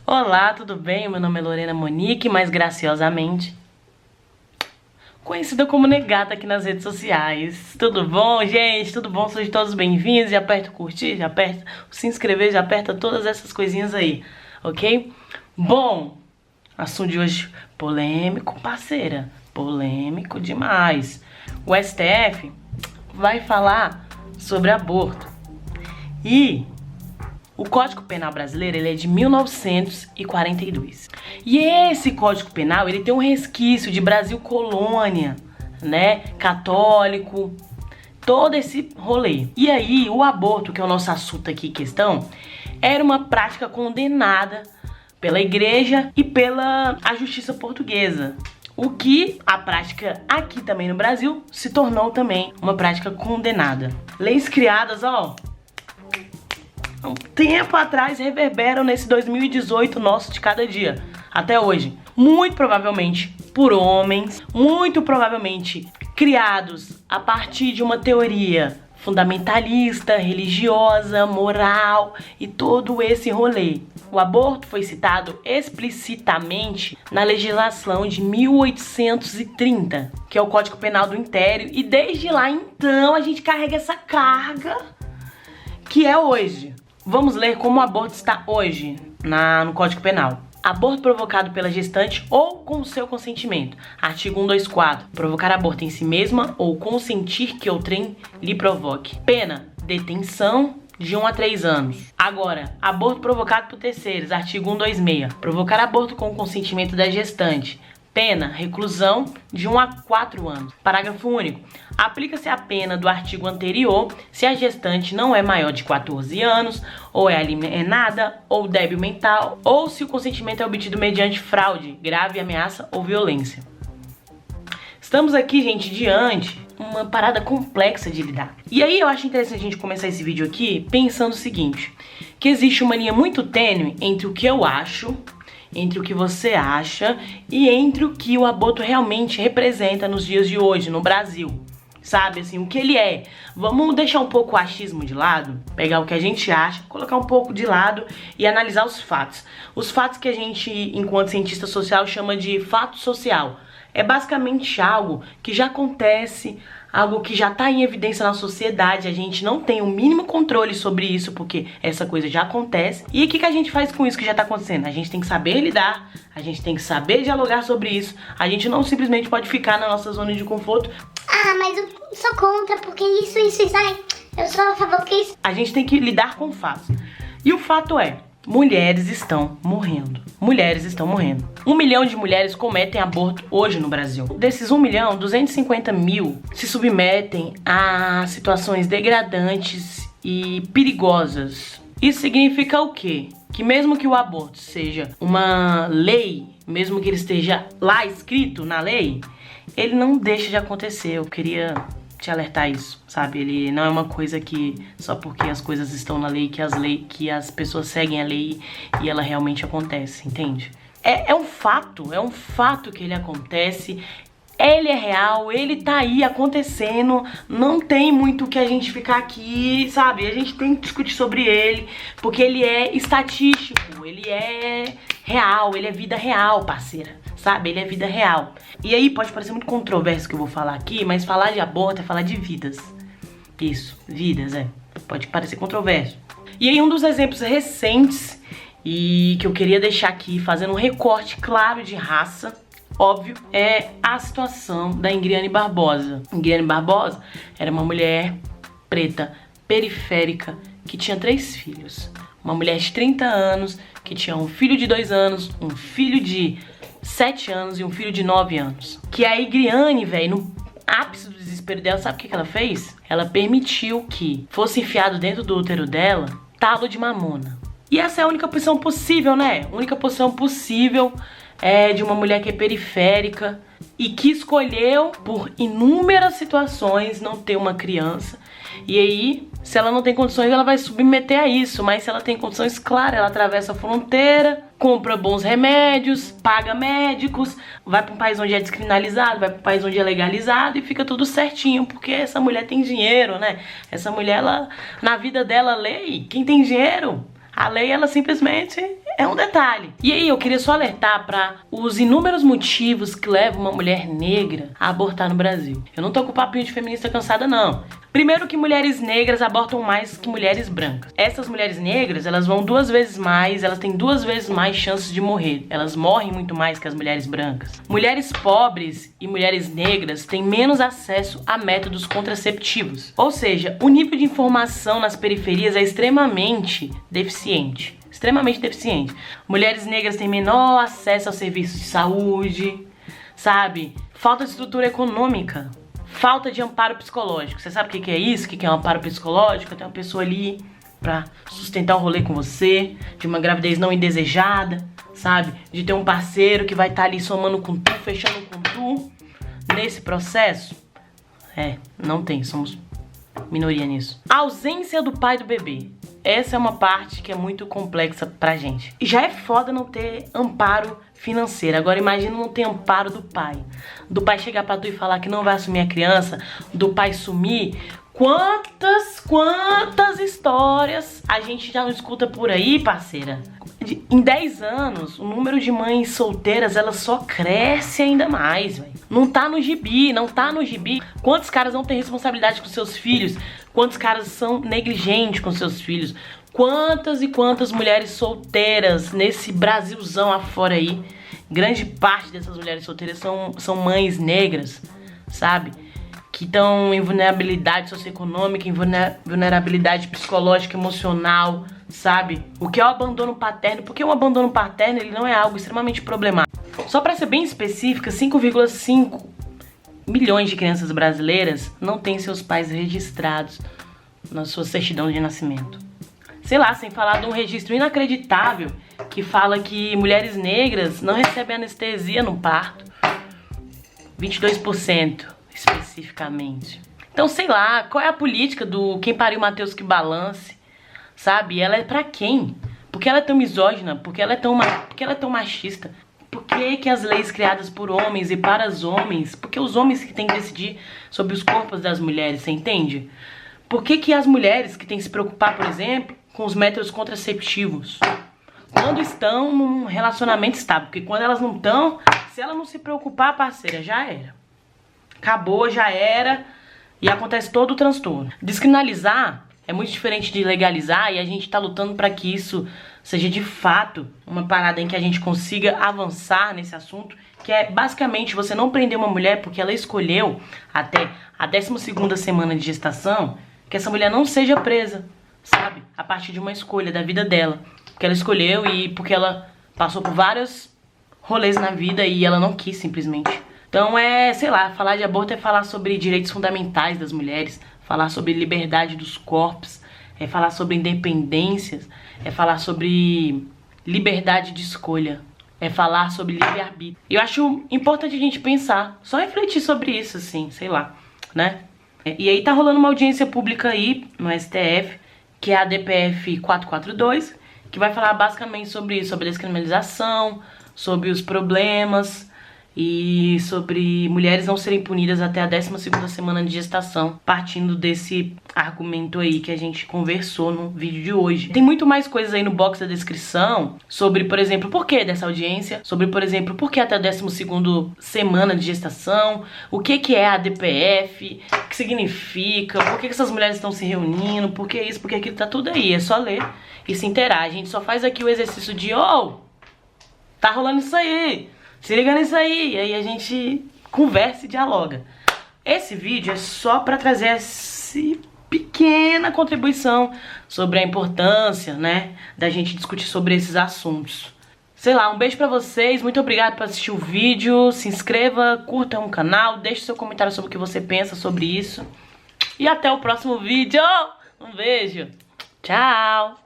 Olá, tudo bem? Meu nome é Lorena Monique, mais graciosamente conhecida como Negata aqui nas redes sociais. Tudo bom, gente? Tudo bom? Sejam todos bem-vindos. Já aperta o curtir, já aperta o se inscrever, já aperta todas essas coisinhas aí, ok? Bom, assunto de hoje polêmico, parceira. Polêmico demais. O STF vai falar sobre aborto. E o Código Penal brasileiro, ele é de 1942. E esse Código Penal, ele tem um resquício de Brasil colônia, né? Católico, todo esse rolê. E aí, o aborto, que é o nosso assunto aqui em questão, era uma prática condenada pela igreja e pela a justiça portuguesa. O que a prática aqui também no Brasil se tornou também uma prática condenada. Leis criadas, ó, um tempo atrás reverberam nesse 2018 nosso de cada dia, até hoje. Muito provavelmente por homens, muito provavelmente criados a partir de uma teoria fundamentalista, religiosa, moral e todo esse rolê. O aborto foi citado explicitamente na legislação de 1830, que é o Código Penal do Império, e desde lá então a gente carrega essa carga que é hoje. Vamos ler como o aborto está hoje no Código Penal. Aborto provocado pela gestante ou com seu consentimento. Artigo 124. Provocar aborto em si mesma ou consentir que outrem lhe provoque. Pena: detenção de 1 a 3 anos. Agora, aborto provocado por terceiros. Artigo 126. Provocar aborto com o consentimento da gestante. Pena: reclusão de 1 a 4 anos. Parágrafo único. Aplica-se a pena do artigo anterior se a gestante não é maior de 14 anos, ou é alienada, ou débil mental, ou se o consentimento é obtido mediante fraude, grave ameaça ou violência. Estamos aqui, gente, diante uma parada complexa de lidar. E aí eu acho interessante a gente começar esse vídeo aqui pensando o seguinte, que existe uma linha muito tênue entre o que eu acho, entre o que você acha e entre o que o aborto realmente representa nos dias de hoje, no Brasil. Sabe, assim, o que ele é. Vamos deixar um pouco o achismo de lado, pegar o que a gente acha, colocar um pouco de lado e analisar os fatos. Os fatos que a gente, enquanto cientista social, chama de fato social. É basicamente algo que já acontece, algo que já está em evidência na sociedade, a gente não tem o mínimo controle sobre isso, porque essa coisa já acontece. E o que a gente faz com isso que já está acontecendo? A gente tem que saber lidar, a gente tem que saber dialogar sobre isso, a gente não simplesmente pode ficar na nossa zona de conforto. Ah, mas eu sou contra, porque isso, ai, eu sou a favor que isso... A gente tem que lidar com fatos. E o fato é, mulheres estão morrendo. Mulheres estão morrendo. 1 milhão de mulheres cometem aborto hoje no Brasil. Desses 1 milhão, 250 mil se submetem a situações degradantes e perigosas. Isso significa o quê? Que mesmo que o aborto seja uma lei, mesmo que ele esteja lá escrito na lei, ele não deixa de acontecer. Eu queria te alertar isso, sabe? Ele não é uma coisa que só porque as coisas estão na lei que as pessoas seguem a lei e ela realmente acontece, entende? É um fato que ele acontece, ele é real, ele tá aí acontecendo, não tem muito o que a gente ficar aqui, sabe? A gente tem que discutir sobre ele, porque ele é estatístico, ele é real, ele é vida real, parceira, sabe? Ele é vida real. E aí pode parecer muito controverso o que eu vou falar aqui, mas falar de aborto é falar de vidas. Isso, vidas, pode parecer controverso. E aí um dos exemplos recentes e que eu queria deixar aqui, fazendo um recorte claro de raça, óbvio, é a situação da Ingriane Barbosa. Ingriane Barbosa era uma mulher preta, periférica, que tinha 3 filhos. Uma mulher de 30 anos, que tinha um filho de 2 anos, um filho de 7 anos e um filho de 9 anos. Que a Ingriane, velho, no ápice do desespero dela, sabe o que ela fez? Ela permitiu que fosse enfiado dentro do útero dela talo de mamona. E essa é a única posição possível, né? A única posição possível é de uma mulher que é periférica e que escolheu, por inúmeras situações, não ter uma criança. E aí, se ela não tem condições, ela vai submeter a isso. Mas se ela tem condições, claro, ela atravessa a fronteira, compra bons remédios, paga médicos, vai para um país onde é descriminalizado, vai para um país onde é legalizado e fica tudo certinho, porque essa mulher tem dinheiro, né? Essa mulher, ela, na vida dela, a lei, quem tem dinheiro, a lei, ela simplesmente é um detalhe. E aí eu queria só alertar para os inúmeros motivos que levam uma mulher negra a abortar no Brasil. Eu não tô com papinho de feminista cansada, não. Primeiro que mulheres negras abortam mais que mulheres brancas. Essas mulheres negras, elas vão 2 vezes mais, elas têm 2 vezes mais chances de morrer. Elas morrem muito mais que as mulheres brancas. Mulheres pobres e mulheres negras têm menos acesso a métodos contraceptivos. Ou seja, o nível de informação nas periferias é extremamente deficiente. Extremamente deficiente. Mulheres negras têm menor acesso aos serviços de saúde, sabe? Falta de estrutura econômica. Falta de amparo psicológico. Você sabe o que é isso? O que é um amparo psicológico? Tem uma pessoa ali pra sustentar o rolê com você, de uma gravidez não indesejada, sabe? De ter um parceiro que vai estar ali somando com tu, fechando com tu. Nesse processo, não tem, somos minoria nisso. A ausência do pai do bebê. Essa é uma parte que é muito complexa pra gente. E já é foda não ter amparo financeiro. Agora imagina não ter amparo do pai. Do pai chegar pra tu e falar que não vai assumir a criança, do pai sumir. Quantas histórias a gente já não escuta por aí, parceira? Em 10 anos, o número de mães solteiras, ela só cresce ainda mais, velho. Não tá no gibi, não tá no gibi. Quantos caras não têm responsabilidade com seus filhos? Quantos caras são negligentes com seus filhos? Quantas e quantas mulheres solteiras nesse Brasilzão afora aí? Grande parte dessas mulheres solteiras são mães negras, sabe? Que estão em vulnerabilidade socioeconômica, em vulnerabilidade psicológica, emocional, sabe? O que é o abandono paterno? Porque o abandono paterno, ele não é algo extremamente problemático. Só para ser bem específica, 5,5 milhões de crianças brasileiras não têm seus pais registrados na sua certidão de nascimento. Sei lá, sem falar de um registro inacreditável que fala que mulheres negras não recebem anestesia no parto. 22%. Especificamente. Então, sei lá, qual é a política do quem pariu Mateus que balance, sabe? Ela é pra quem? Porque ela é tão misógina? Porque ela é tão machista? Por que as leis criadas por homens e para os homens? Porque os homens que têm que decidir sobre os corpos das mulheres, você entende? Por que as mulheres que têm que se preocupar, por exemplo, com os métodos contraceptivos? Quando estão num relacionamento estável. Porque quando elas não estão, se ela não se preocupar, parceira, já era. Acabou, já era, e acontece todo o transtorno. Descriminalizar é muito diferente de legalizar, e a gente tá lutando para que isso seja de fato uma parada em que a gente consiga avançar nesse assunto, que é basicamente você não prender uma mulher porque ela escolheu até a 12ª semana de gestação, que essa mulher não seja presa, sabe? A partir de uma escolha da vida dela, porque ela escolheu e porque ela passou por vários rolês na vida e ela não quis simplesmente. Então sei lá, falar de aborto é falar sobre direitos fundamentais das mulheres, falar sobre liberdade dos corpos, é falar sobre independências, é falar sobre liberdade de escolha, é falar sobre livre-arbítrio. Eu acho importante a gente pensar, só refletir sobre isso, assim, sei lá, né? E aí tá rolando uma audiência pública aí no STF, que é a DPF 442, que vai falar basicamente sobre isso, sobre a descriminalização, sobre os problemas e sobre mulheres não serem punidas até a 12ª semana de gestação, partindo desse argumento aí que a gente conversou no vídeo de hoje. Tem muito mais coisas aí no box da descrição sobre, por exemplo, o porquê dessa audiência, sobre, por exemplo, por que até a 12ª semana de gestação, o que é a DPF, o que significa, por que essas mulheres estão se reunindo, por que isso, por que aquilo, tá tudo aí, é só ler e se inteirar. A gente só faz aqui o exercício de, tá rolando isso aí, se liga nisso aí, e aí a gente conversa e dialoga. Esse vídeo é só pra trazer essa pequena contribuição sobre a importância, né, da gente discutir sobre esses assuntos. Sei lá, um beijo pra vocês, muito obrigado por assistir o vídeo, se inscreva, curta o canal, deixe seu comentário sobre o que você pensa sobre isso. E até o próximo vídeo, um beijo, tchau!